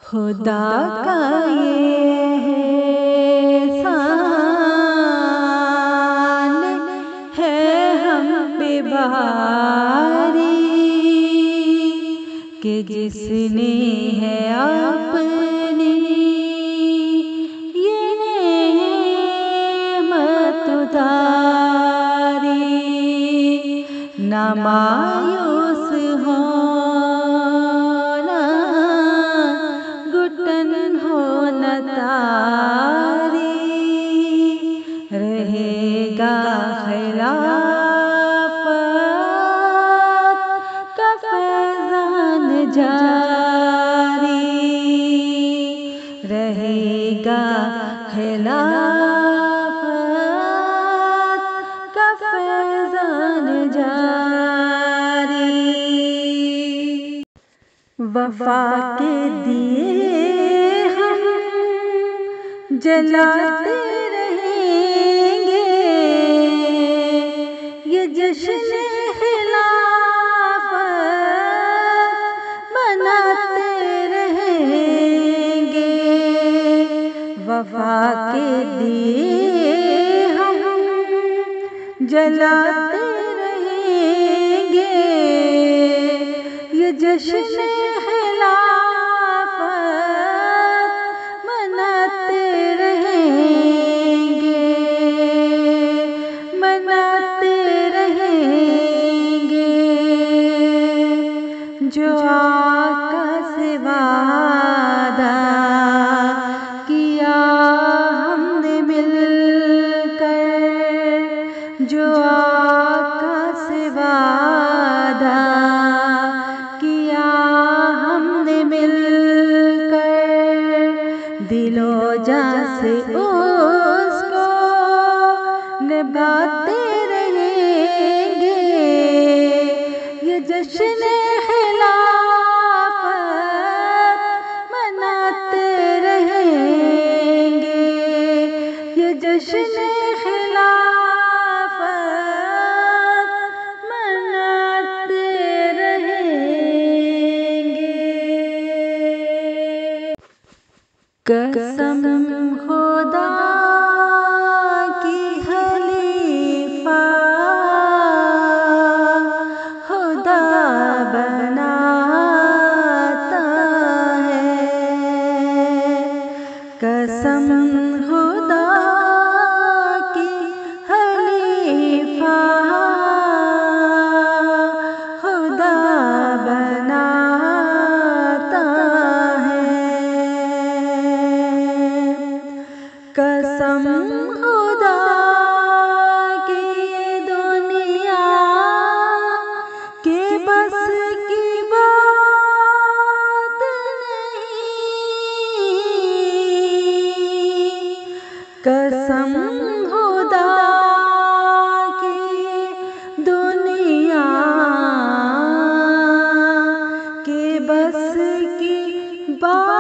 خدا کا یہ احسان ہے ہم پہ بھاری کہ جس نے ہے اپنی یہ نعمت اتاری، نہ مایوس ہونا گھٹن ہو نہ تاری، رہے گا خلافت کا فیضان جاری، رہے گا خلافت کا فیضان جاری۔ وفا کے دیے ہم جلاتے رہیں گے، یہ جشن خلافت مناتے رہیں گے، وفا کے دیے ہم جلاتے رہیں گے، یہ جشن خلافت مناتے رہیں گے، مناتے رہیں گے، جو آقا سے وعدہ کیا ہم نے مل کر، جو آقا سے وعدہ دل و جاں سے اس کو نبھاتے رہیں گے، یہ جشن خلافت مناتے رہیں گے، یہ جشن خلافت مناتے رہیں گے۔ قسم خدا کی خلیفہ خدا بناتا ہے، قسم خدا کی خلیفہ خدا بناتا ہے، قسم خدا کی دنیا کے بس کی بات نہیں، قسم خدا کی دنیا کے بس کی بات